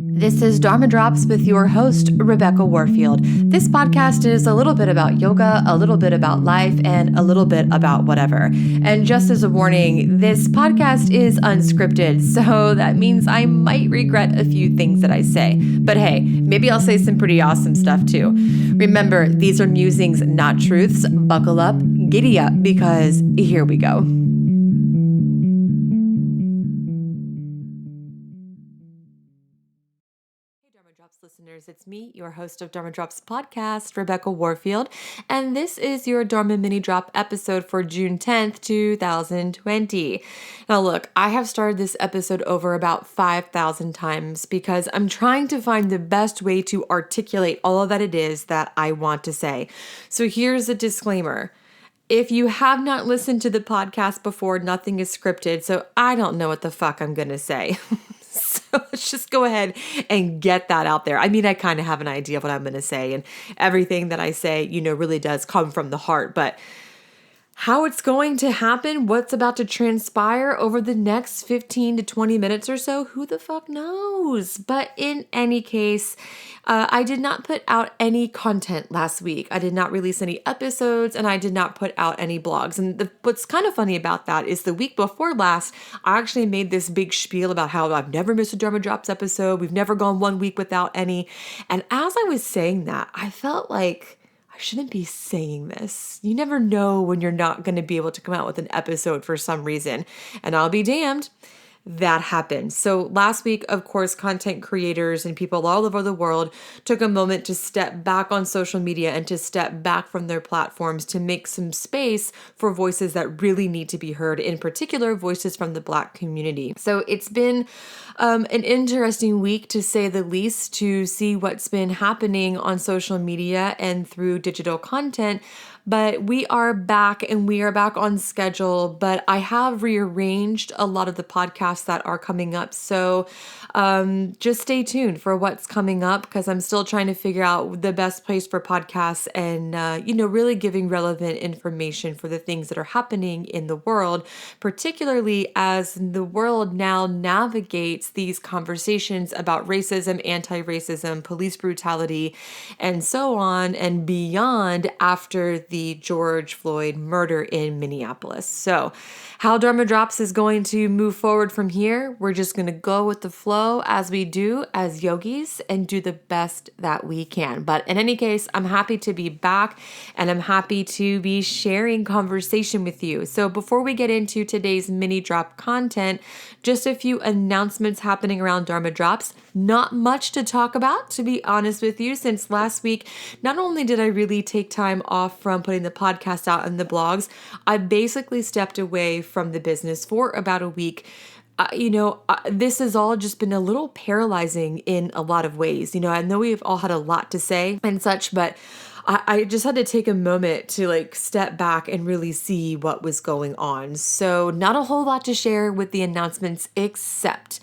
This is Dharma Drops with your host, Rebecca Warfield. This podcast is a little bit about yoga, a little bit about life, and a little bit about whatever. And just as a warning, this podcast is unscripted, so that means I might regret a few things that I say. But hey, maybe I'll say some pretty awesome stuff too. Remember, these are musings, not truths. Buckle up, giddy up, because here we go. Listeners, it's me, your host of Dharma Drops podcast, Rebecca Warfield, and this is your Dharma mini drop episode for June 10th, 2020. Now look, I have started this episode over about 5,000 times because I'm trying to find the best way to articulate all that it is that I want to say. So here's a disclaimer. If you have not listened to the podcast before, nothing is scripted, so I don't know what the fuck I'm going to say. So let's just go ahead and get that out there. I mean, I kind of have an idea of what I'm going to say, and everything that I say, really does come from the heart, but how it's going to happen, what's about to transpire over the next 15 to 20 minutes or so, who the fuck knows? But in any case, I did not put out any content last week. I did not release any episodes, and I did not put out any blogs. And what's kind of funny about that is the week before last, I actually made this big spiel about how I've never missed a Dharma Drops episode. We've never gone 1 week without any. And as I was saying that, I felt like I shouldn't be saying this. You never know when you're not going to be able to come out with an episode for some reason. And I'll be damned, that happened. So last week, of course, content creators and people all over the world took a moment to step back on social media and to step back from their platforms to make some space for voices that really need to be heard, in particular, voices from the Black community. So it's been an interesting week, to say the least, to see what's been happening on social media and through digital content. But we are back, and we are back on schedule, but I have rearranged a lot of the podcasts that are coming up. So just stay tuned for what's coming up, because I'm still trying to figure out the best place for podcasts and, really giving relevant information for the things that are happening in the world, particularly as the world now navigates these conversations about racism, anti-racism, police brutality, and so on and beyond after the George Floyd murder in Minneapolis. So how Dharma Drops is going to move forward from here, we're just going to go with the flow as we do as yogis and do the best that we can. But in any case, I'm happy to be back, and I'm happy to be sharing conversation with you. So before we get into today's mini drop content, just a few announcements happening around Dharma Drops. Not much to talk about, to be honest with you, since last week, not only did I really take time off from putting the podcast out and the blogs, I basically stepped away from the business for about a week. This has all just been a little paralyzing in a lot of ways. I know we've all had a lot to say and such, but I just had to take a moment to step back and really see what was going on. So not a whole lot to share with the announcements, except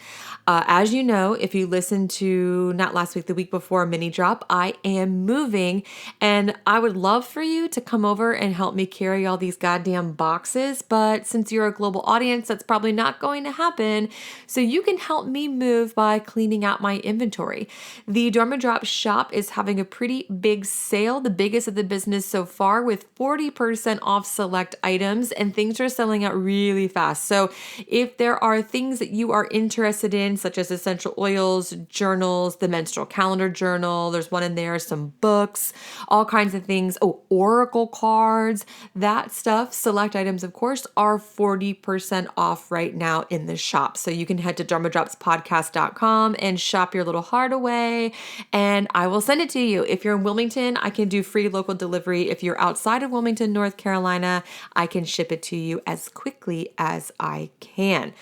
as you know, if you listened to not last week, the week before mini drop, I am moving, and I would love for you to come over and help me carry all these goddamn boxes. But since you're a global audience, that's probably not going to happen. So you can help me move by cleaning out my inventory. The Dharma Drops shop is having a pretty big sale, the biggest of the business so far, with 40% off select items, and things are selling out really fast. So if there are things that you are interested in, such as essential oils, journals, the menstrual calendar journal, there's one in there, some books, all kinds of things. Oh, oracle cards, that stuff, select items, of course, are 40% off right now in the shop. So you can head to dharmadropspodcast.com and shop your little heart away, and I will send it to you. If you're in Wilmington, I can do free local delivery. If you're outside of Wilmington, North Carolina, I can ship it to you as quickly as I can.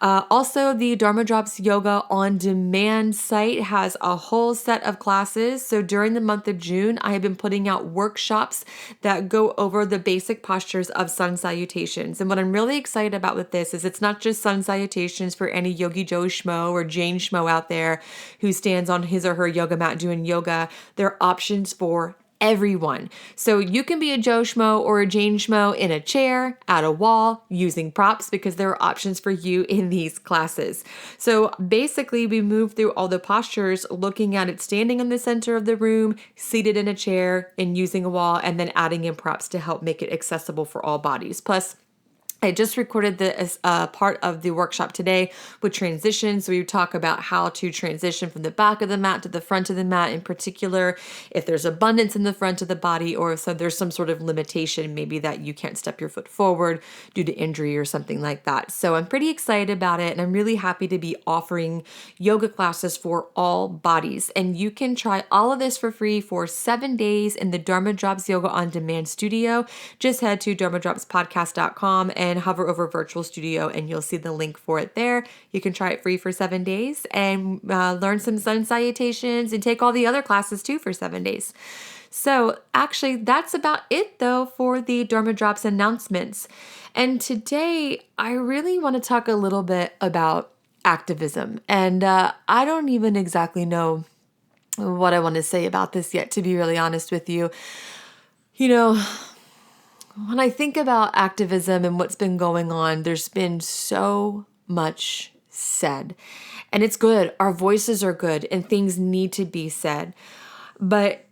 Also, the Dharma Drops Yoga on Demand site has a whole set of classes. So during the month of June, I have been putting out workshops that go over the basic postures of sun salutations. And what I'm really excited about with this is it's not just sun salutations for any Yogi Joe Schmo or Jane Schmo out there who stands on his or her yoga mat doing yoga. There are options for everyone. So you can be a Joe Schmo or a Jane Schmo in a chair, at a wall, using props, because there are options for you in these classes. So basically, we move through all the postures, looking at it standing in the center of the room, seated in a chair, and using a wall, and then adding in props to help make it accessible for all bodies. Plus, I just recorded the part of the workshop today with transitions. We talk about how to transition from the back of the mat to the front of the mat, in particular, if there's abundance in the front of the body, or if there's some sort of limitation, maybe that you can't step your foot forward due to injury or something like that. So I'm pretty excited about it, and I'm really happy to be offering yoga classes for all bodies. And you can try all of this for free for 7 days in the Dharma Drops Yoga On Demand studio. Just head to dharmadropspodcast.com and hover over virtual studio, and you'll see the link for it there. You can try it free for 7 days and learn some sun salutations and take all the other classes too for 7 days. So actually, that's about it though for the Dharma Drops announcements. And today, I really want to talk a little bit about activism. And I don't even exactly know what I want to say about this yet, to be really honest with you. When I think about activism and what's been going on, there's been so much said. And it's good. Our voices are good and things need to be said. But,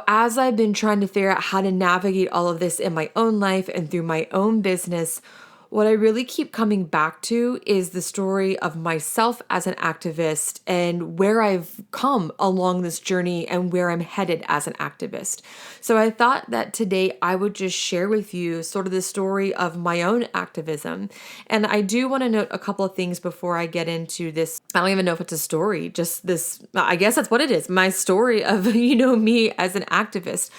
as I've been trying to figure out how to navigate all of this in my own life and through my own business, what I really keep coming back to is the story of myself as an activist and where I've come along this journey and where I'm headed as an activist. So I thought that today I would just share with you sort of the story of my own activism. And I do want to note a couple of things before I get into this. I don't even know if it's a story, just this, I guess that's what it is, my story of, me as an activist.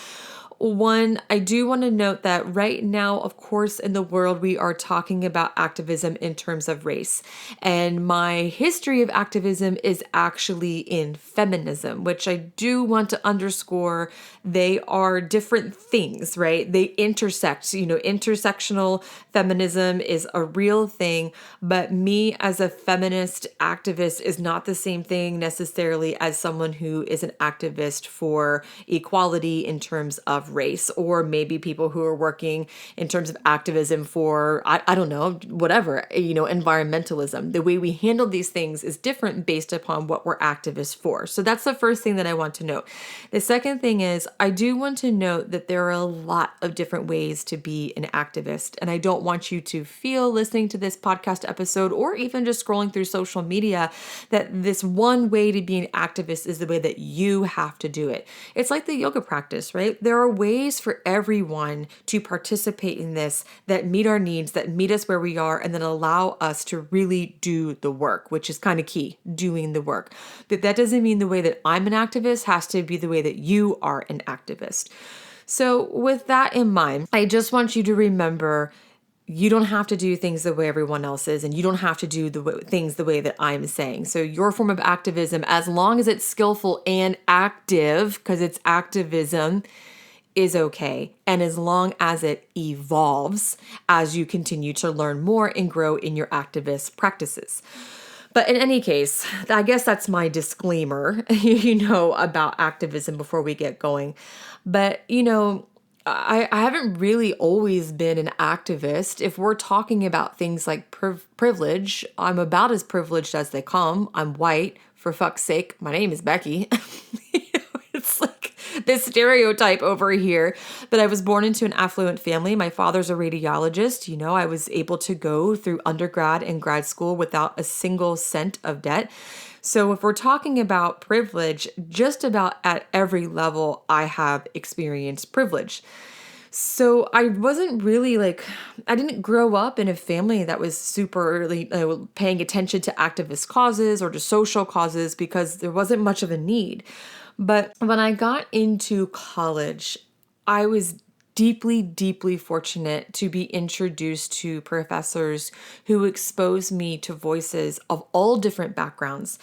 One, I do want to note that right now, of course, in the world, we are talking about activism in terms of race. And my history of activism is actually in feminism, which I do want to underscore. They are different things, right? They intersect, intersectional feminism is a real thing, but me as a feminist activist is not the same thing necessarily as someone who is an activist for equality in terms of race, or maybe people who are working in terms of activism for, I don't know, whatever, environmentalism. The way we handle these things is different based upon what we're activists for. So that's the first thing that I want to note. The second thing is, I do want to note that there are a lot of different ways to be an activist. And I don't want you to feel listening to this podcast episode or even just scrolling through social media that this one way to be an activist is the way that you have to do it. It's like the yoga practice, right? There are ways for everyone to participate in this that meet our needs, that meet us where we are, and then allow us to really do the work, which is kind of key, doing the work. But that doesn't mean the way that I'm an activist has to be the way that you are an activist. So with that in mind, I just want you to remember you don't have to do things the way everyone else is, and you don't have to do things the way that I'm saying. So your form of activism, as long as it's skillful and active, because it's activism, is okay. And as long as it evolves as you continue to learn more and grow in your activist practices. But in any case, I guess that's my disclaimer, about activism before we get going. But, I haven't really always been an activist. If we're talking about things like privilege, I'm about as privileged as they come. I'm white, for fuck's sake. My name is Becky. It's like this stereotype over here. But I was born into an affluent family. My father's a radiologist. I was able to go through undergrad and grad school without a single cent of debt. So if we're talking about privilege, just about at every level, I have experienced privilege. So I wasn't really I didn't grow up in a family that was super really paying attention to activist causes or to social causes because there wasn't much of a need. But when I got into college, I was deeply, deeply fortunate to be introduced to professors who expose me to voices of all different backgrounds.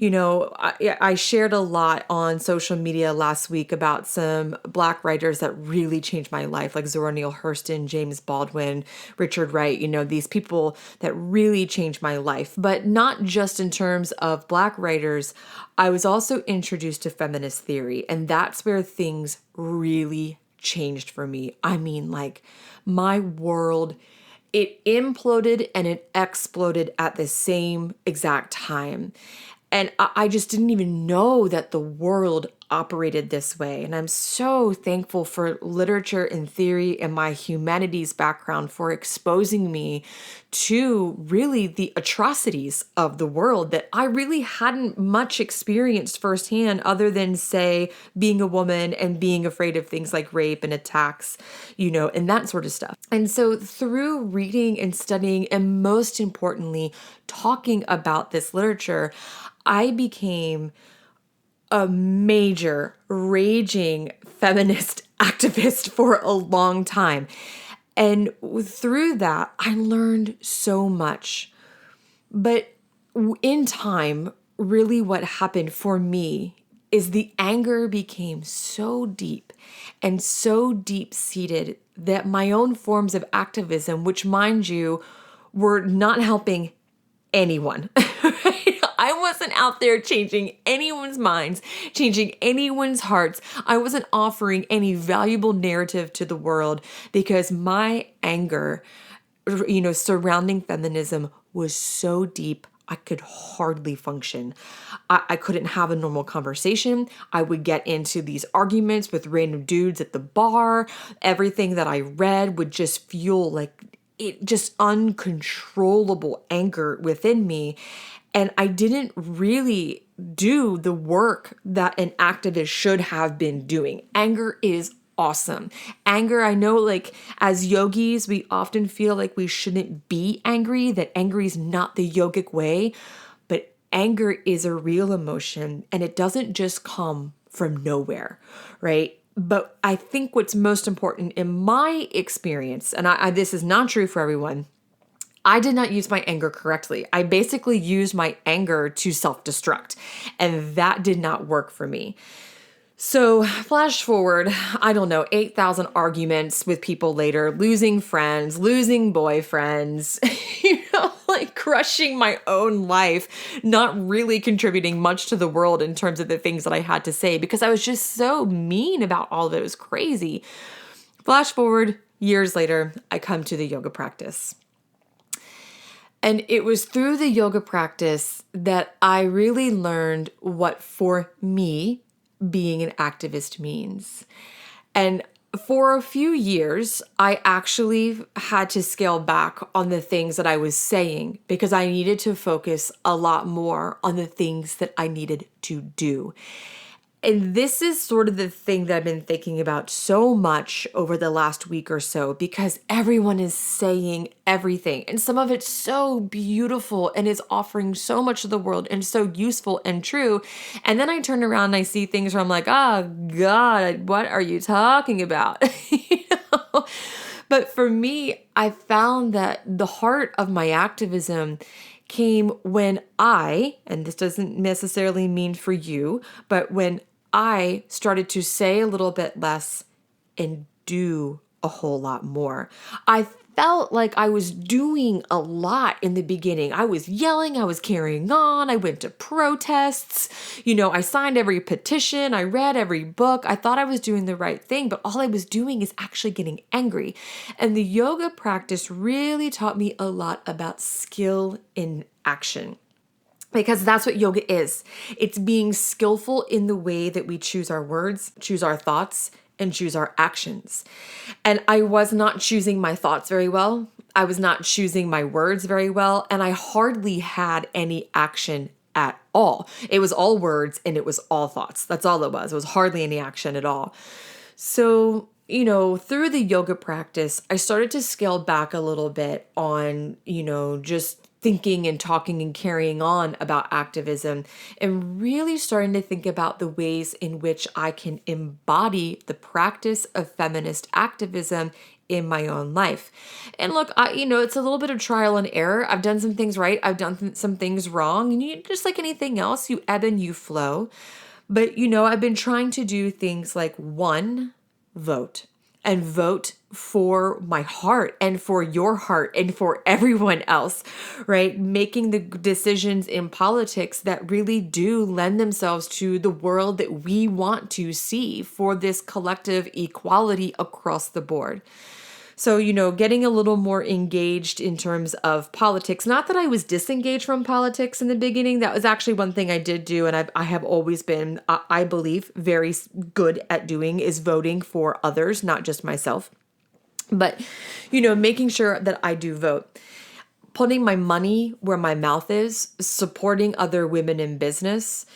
I shared a lot on social media last week about some Black writers that really changed my life, like Zora Neale Hurston, James Baldwin, Richard Wright, these people that really changed my life. But not just in terms of Black writers, I was also introduced to feminist theory, and that's where things really changed for me. I mean, like, my world, it imploded and it exploded at the same exact time. And I just didn't even know that the world operated this way. And I'm so thankful for literature and theory and my humanities background for exposing me to really the atrocities of the world that I really hadn't much experienced firsthand, other than, say, being a woman and being afraid of things like rape and attacks, and that sort of stuff. And so through reading and studying, and most importantly, talking about this literature, I became a major raging feminist activist for a long time. And through that, I learned so much. But in time, really what happened for me is the anger became so deep and so deep-seated that my own forms of activism, which, mind you, were not helping anyone. Right? I wasn't out there changing anyone's minds, changing anyone's hearts. I wasn't offering any valuable narrative to the world because my anger, surrounding feminism was so deep, I could hardly function. I couldn't have a normal conversation. I would get into these arguments with random dudes at the bar. Everything that I read would just fuel just uncontrollable anger within me. And I didn't really do the work that an activist should have been doing. Anger is awesome. Anger, I know, as yogis, we often feel like we shouldn't be angry, that angry is not the yogic way, but anger is a real emotion and it doesn't just come from nowhere, right? But I think what's most important in my experience, and this is not true for everyone, I did not use my anger correctly. I basically used my anger to self-destruct, and that did not work for me. So flash forward, I don't know, 8,000 arguments with people later, losing friends, losing boyfriends, crushing my own life, not really contributing much to the world in terms of the things that I had to say because I was just so mean about all of it. It was crazy. Flash forward, years later, I come to the yoga practice. And it was through the yoga practice that I really learned what, for me, being an activist means. And for a few years, I actually had to scale back on the things that I was saying because I needed to focus a lot more on the things that I needed to do. And this is sort of the thing that I've been thinking about so much over the last week or so because everyone is saying everything. And some of it's so beautiful and is offering so much to the world and so useful and true. And then I turn around and I see things where I'm like, oh God, what are you talking about? But for me, I found that the heart of my activism came when and this doesn't necessarily mean for you, but when I started to say a little bit less and do a whole lot more. I felt like I was doing a lot in the beginning. I was yelling, I was carrying on, I went to protests, I signed every petition, I read every book. I thought I was doing the right thing, but all I was doing is actually getting angry. And the yoga practice really taught me a lot about skill in action. Because that's what yoga is. It's being skillful in the way that we choose our words, choose our thoughts, and choose our actions. And I was not choosing my thoughts very well. I was not choosing my words very well. And I hardly had any action at all. It was all words and it was all thoughts. That's all it was. It was hardly any action at all. So, through the yoga practice, I started to scale back a little bit on, just thinking and talking and carrying on about activism, and really starting to think about the ways in which I can embody the practice of feminist activism in my own life. And look, it's a little bit of trial and error. I've done some things right. I've done some things wrong. And just like anything else, you ebb and you flow. But, I've been trying to do things like one, vote. And vote for my heart and for your heart and for everyone else, right? Making the decisions in politics that really do lend themselves to the world that we want to see for this collective equality across the board. So, getting a little more engaged in terms of politics. Not that I was disengaged from politics in the beginning. That was actually one thing I did do. And I have always been, I believe, very good at doing is voting for others, not just myself. But, making sure that I do vote. Putting my money where my mouth is, supporting other women in business,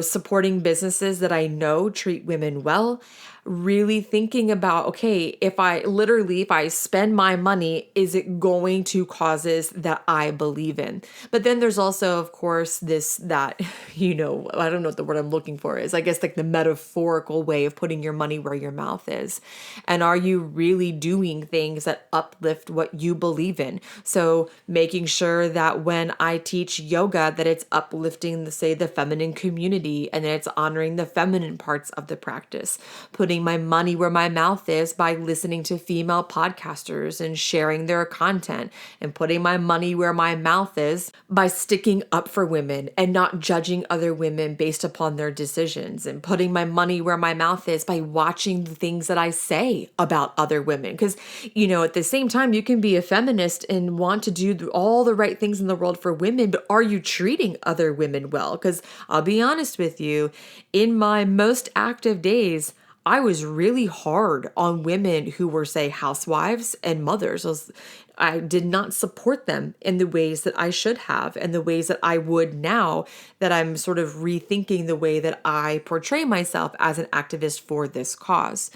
supporting businesses that I know treat women well, really thinking about, okay, if I spend my money, is it going to causes that I believe in? But then there's also, of course, that, I don't know what the word I'm looking for is, I guess like the metaphorical way of putting your money where your mouth is. And are you really doing things that uplift what you believe in? So making sure that when I teach yoga, that it's uplifting the feminine community and that it's honoring the feminine parts of the practice. Putting my money where my mouth is by listening to female podcasters and sharing their content, and putting my money where my mouth is by sticking up for women and not judging other women based upon their decisions, and putting my money where my mouth is by watching the things that I say about other women. Because, at the same time, you can be a feminist and want to do all the right things in the world for women, but are you treating other women well? Because I'll be honest with you, in my most active days, I was really hard on women who were, say, housewives and mothers. I did not support them in the ways that I should have and the ways that I would now that I'm sort of rethinking the way that I portray myself as an activist for this cause.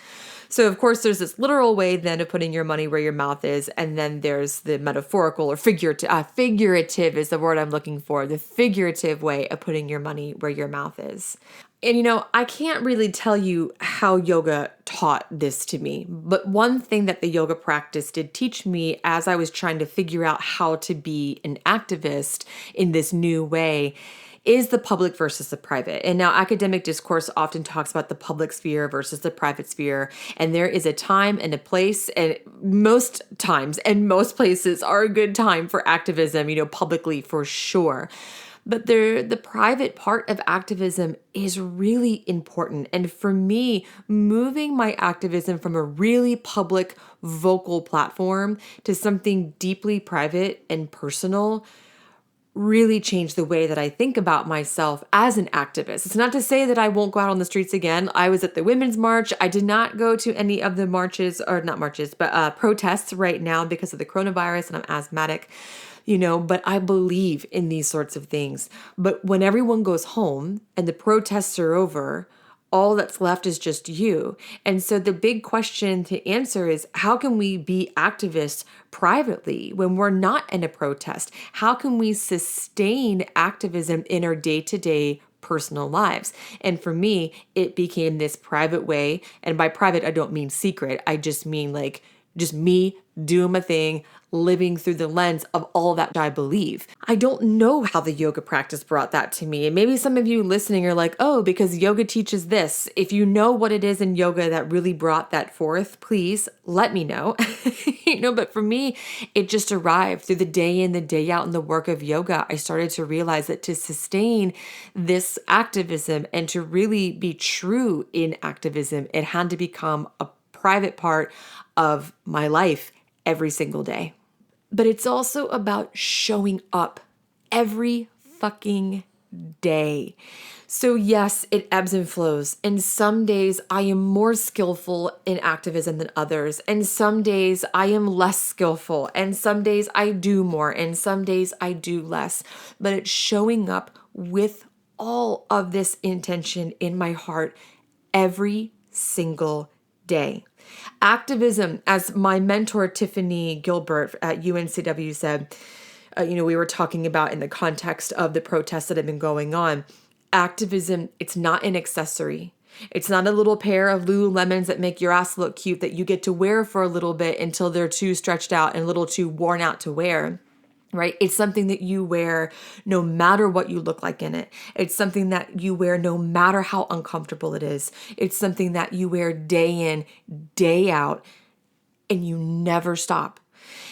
So, of course, there's this literal way then of putting your money where your mouth is. And then there's the metaphorical or figurative is the word I'm looking for, the figurative way of putting your money where your mouth is. And, I can't really tell you how yoga taught this to me, but one thing that the yoga practice did teach me as I was trying to figure out how to be an activist in this new way is the public versus the private. And now academic discourse often talks about the public sphere versus the private sphere. And there is a time and a place, and most times and most places are a good time for activism, publicly for sure. But the private part of activism is really important. And for me, moving my activism from a really public, vocal platform to something deeply private and personal really changed the way that I think about myself as an activist. It's not to say that I won't go out on the streets again. I was at the Women's March. I did not go to any of the protests right now because of the coronavirus, and I'm asthmatic. But I believe in these sorts of things. But when everyone goes home and the protests are over, all that's left is just you. And so the big question to answer is, how can we be activists privately when we're not in a protest? How can we sustain activism in our day-to-day personal lives? And for me, it became this private way. And by private, I don't mean secret. I just mean just me doing my thing, living through the lens of all that I believe. I don't know how the yoga practice brought that to me. And maybe some of you listening are like, oh, because yoga teaches this. If you know what it is in yoga that really brought that forth, please let me know. But for me, it just arrived through the day in, the day out in the work of yoga. I started to realize that to sustain this activism and to really be true in activism, it had to become a private part of my life every single day. But it's also about showing up every fucking day. So yes, it ebbs and flows. And some days I am more skillful in activism than others. And some days I am less skillful. And some days I do more. And some days I do less. But it's showing up with all of this intention in my heart every single day. Activism, as my mentor Tiffany Gilbert at UNCW said, we were talking about in the context of the protests that have been going on. Activism, it's not an accessory. It's not a little pair of Lululemons that make your ass look cute that you get to wear for a little bit until they're too stretched out and a little too worn out to wear. Right? It's something that you wear no matter what you look like in it. It's something that you wear no matter how uncomfortable it is. It's something that you wear day in, day out, and you never stop.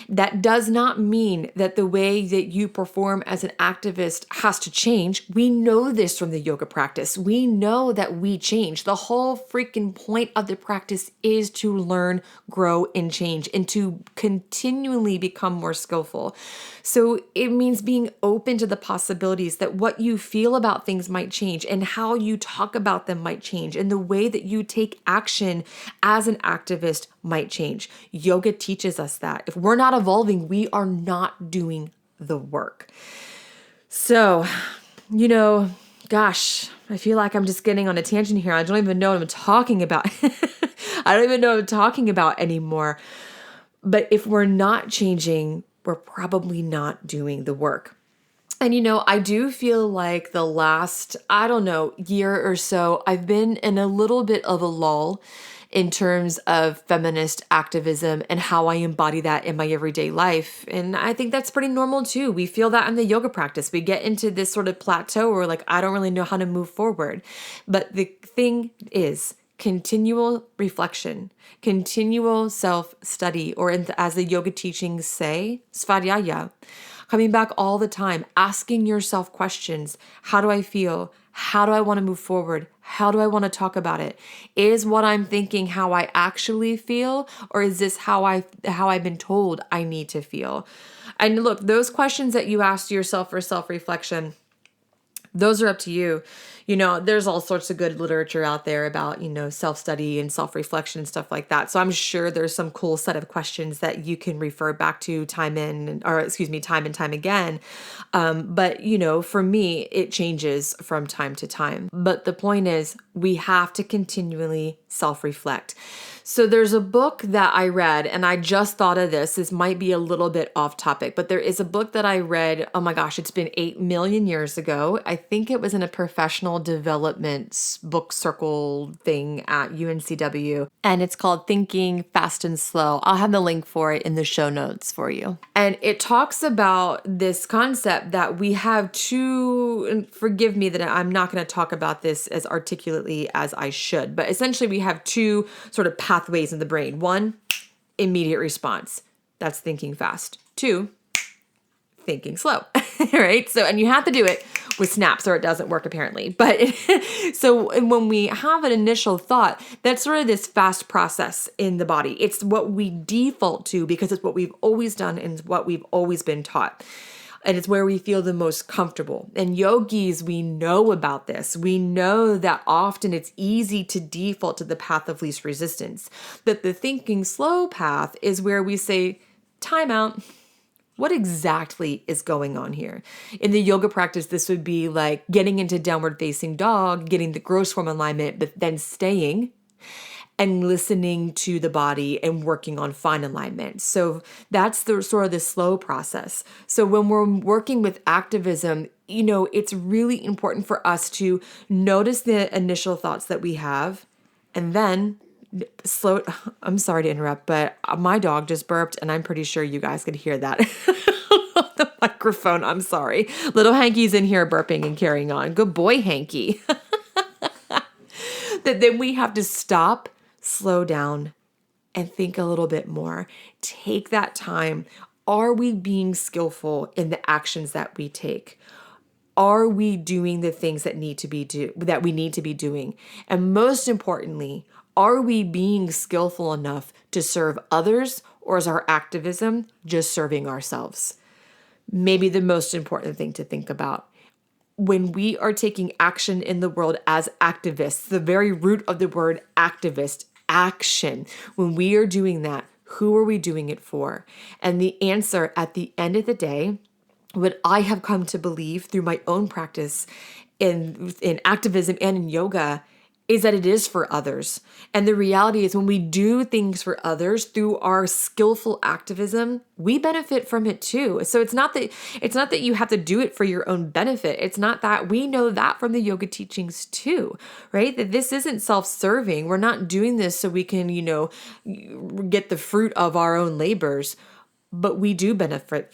That does not mean that the way that you perform as an activist has to change. We know this from the yoga practice. We know that we change. The whole freaking point of the practice is to learn, grow, and change, and to continually become more skillful. So it means being open to the possibilities that what you feel about things might change, and how you talk about them might change, and the way that you take action as an activist might change. Yoga teaches us that. If we're not evolving, we are not doing the work. So, gosh, I feel like I'm just getting on a tangent here. I don't even know what I'm talking about. I don't even know what I'm talking about anymore. But if we're not changing, we're probably not doing the work. And I do feel like the last, year or so, I've been in a little bit of a lull in terms of feminist activism and how I embody that in my everyday life. And I think that's pretty normal too. We feel that in the yoga practice. We get into this sort of plateau where I don't really know how to move forward. But the thing is, continual reflection, continual self-study, or as the yoga teachings say, svadhyaya. Coming back all the time, asking yourself questions. How do I feel? How do I want to move forward? How do I want to talk about it? Is what I'm thinking how I actually feel, or is this how I've been told I need to feel? And look, those questions that you ask yourself for self-reflection, those are up to you. There's all sorts of good literature out there about, self-study and self-reflection and stuff like that. So I'm sure there's some cool set of questions that you can refer back to time and time again. But, for me, it changes from time to time. But the point is, we have to continually self-reflect. So there's a book that I read, and I just thought of this. This might be a little bit off topic, but there is a book that I read. Oh my gosh, it's been 8 million years ago. I think it was in a professional development book circle thing at UNCW, and it's called Thinking Fast and Slow. I'll have the link for it in the show notes for you. And it talks about this concept that we have two, and forgive me that I'm not going to talk about this as articulately as I should, but essentially we have two sort of pathways in the brain. One, immediate response. That's thinking fast. Two, thinking slow, right? So, and you have to do it with snaps or it doesn't work apparently. But so when we have an initial thought, that's sort of this fast process in the body. It's what we default to because it's what we've always done and what we've always been taught. And it's where we feel the most comfortable. And yogis, we know about this. We know that often it's easy to default to the path of least resistance. That the thinking slow path is where we say, time out. What exactly is going on here? In the yoga practice, this would be like getting into downward facing dog, getting the gross form alignment, but then staying and listening to the body and working on fine alignment. So that's the sort of the slow process. So when we're working with activism, it's really important for us to notice the initial thoughts that we have and then slow. I'm sorry to interrupt, but my dog just burped and I'm pretty sure you guys could hear that. The microphone, I'm sorry. Little Hanky's in here burping and carrying on. Good boy, Hanky. That then we have to stop, slow down, and think a little bit more. Take that time. Are we being skillful in the actions that we take? Are we doing the things that we need to be doing? And most importantly, are we being skillful enough to serve others, or is our activism just serving ourselves? Maybe the most important thing to think about. When we are taking action in the world as activists, the very root of the word activist, action, when we are doing that, who are we doing it for? And the answer at the end of the day, what I have come to believe through my own practice in activism and in yoga, is that it is for others. And the reality is when we do things for others through our skillful activism, we benefit from it too. So it's not that you have to do it for your own benefit. It's not that. We know that from the yoga teachings too, right? That this isn't self-serving. We're not doing this so we can, get the fruit of our own labors. But we do benefit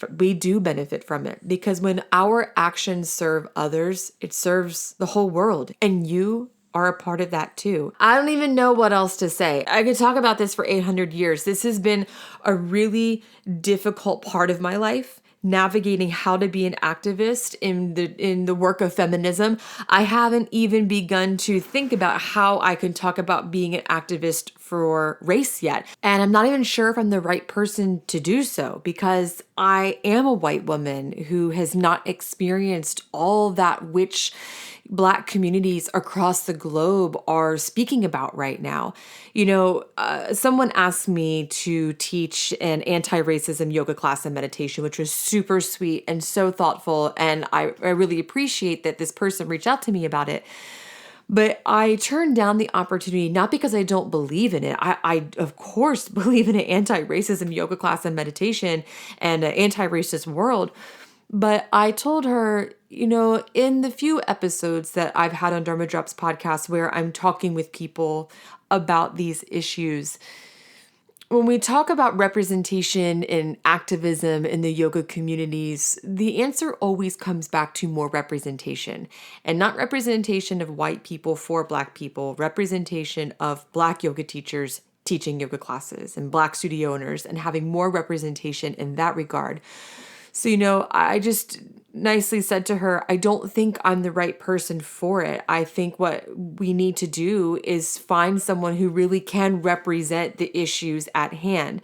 from it, because when our actions serve others, it serves the whole world, and you are a part of that too. I don't even know what else to say. I could talk about this for 800 years. This has been a really difficult part of my life, navigating how to be an activist in the work of feminism. I haven't even begun to think about how I can talk about being an activist for race yet. And I'm not even sure if I'm the right person to do so, because I am a white woman who has not experienced all that which Black communities across the globe are speaking about right now. Someone asked me to teach an anti-racism yoga class and meditation, which was super sweet and so thoughtful. And I really appreciate that this person reached out to me about it. But I turned down the opportunity, not because I don't believe in it. I of course, believe in an anti-racism yoga class and meditation and an anti-racist world. But I told her, in the few episodes that I've had on Dharma Drops podcast where I'm talking with people about these issues, when we talk about representation and activism in the yoga communities, the answer always comes back to more representation, and not representation of white people for Black people, representation of Black yoga teachers teaching yoga classes and Black studio owners, and having more representation in that regard. So, I just nicely said to her, I don't think I'm the right person for it. I think what we need to do is find someone who really can represent the issues at hand.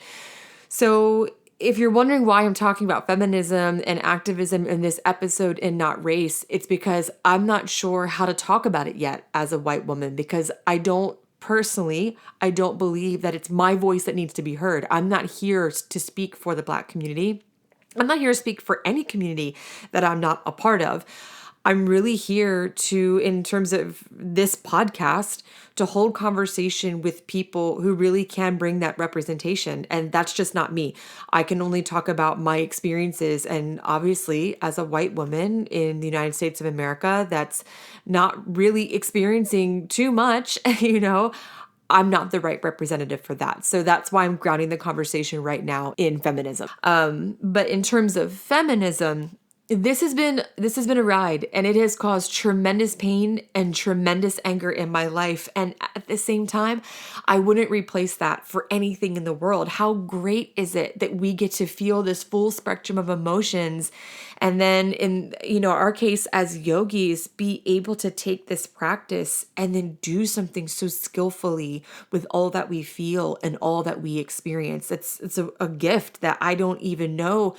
So if you're wondering why I'm talking about feminism and activism in this episode and not race, it's because I'm not sure how to talk about it yet as a white woman, because I don't believe that it's my voice that needs to be heard. I'm not here to speak for the Black community. I'm not here to speak for any community that I'm not a part of. I'm really here to, in terms of this podcast, to hold conversation with people who really can bring that representation. And that's just not me. I can only talk about my experiences. And obviously, as a white woman in the United States of America, that's not really experiencing too much, I'm not the right representative for that. So that's why I'm grounding the conversation right now in feminism. But in terms of feminism, this has been a ride, and it has caused tremendous pain and tremendous anger in my life. And at the same time, I wouldn't replace that for anything in the world. How great is it that we get to feel this full spectrum of emotions, and then in our case as yogis, be able to take this practice and then do something so skillfully with all that we feel and all that we experience. It's a gift that I don't even know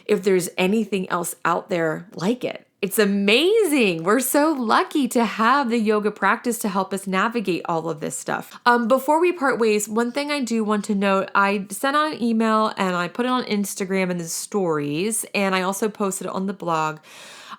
if there's anything else out there like it. It's amazing. We're so lucky to have the yoga practice to help us navigate all of this stuff. Before we part ways, one thing I do want to note, I sent out an email and I put it on Instagram in the stories, and I also posted it on the blog.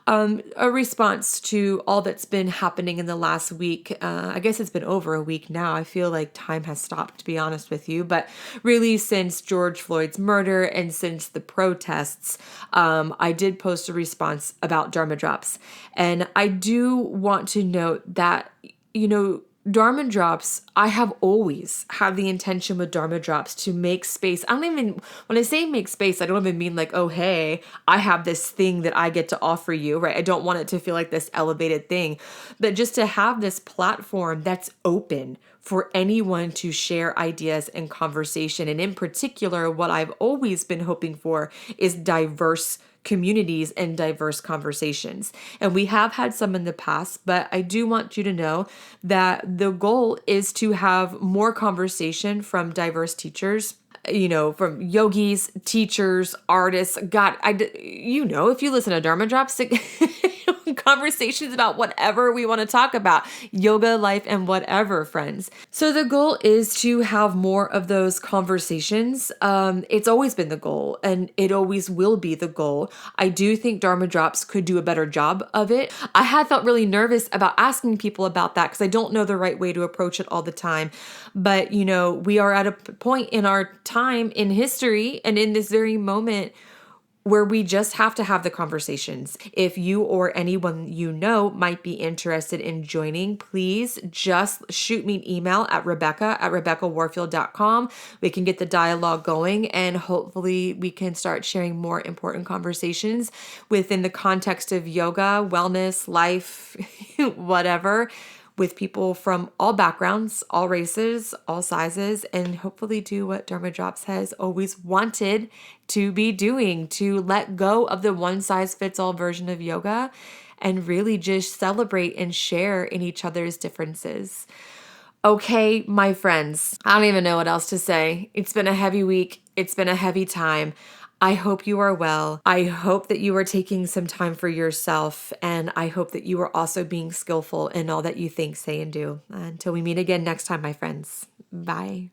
A response to all that's been happening in the last week. I guess it's been over a week now. I feel like time has stopped, to be honest with you. But really, since George Floyd's murder and since the protests, I did post a response about Dharma Drops. And I do want to note that, Dharma Drops, I have always had the intention with Dharma Drops to make space. When I say make space, I don't even mean like, oh, hey, I have this thing that I get to offer you, right? I don't want it to feel like this elevated thing, but just to have this platform that's open for anyone to share ideas and conversation. And in particular, what I've always been hoping for is diverse communities and diverse conversations. And we have had some in the past, but I do want you to know that the goal is to have more conversation from diverse teachers, from yogis, teachers, artists. God, if you listen to Dharma Drops, conversations about whatever we want to talk about, yoga, life, and whatever, friends. So the goal is to have more of those conversations. It's always been the goal, and it always will be the goal. I do think Dharma Drops could do a better job of it. I had felt really nervous about asking people about that because I don't know the right way to approach it all the time. But, we are at a point in our time in history and in this very moment where we just have to have the conversations. If you or anyone you know might be interested in joining, please just shoot me an email at rebecca@rebeccawarfield.com. We can get the dialogue going, and hopefully we can start sharing more important conversations within the context of yoga, wellness, life, whatever, with people from all backgrounds, all races, all sizes, and hopefully do what Dharma Drops has always wanted to be doing, to let go of the one-size-fits-all version of yoga and really just celebrate and share in each other's differences. Okay, my friends, I don't even know what else to say. It's been a heavy week. It's been a heavy time. I hope you are well. I hope that you are taking some time for yourself, and I hope that you are also being skillful in all that you think, say, and do. Until we meet again next time, my friends. Bye.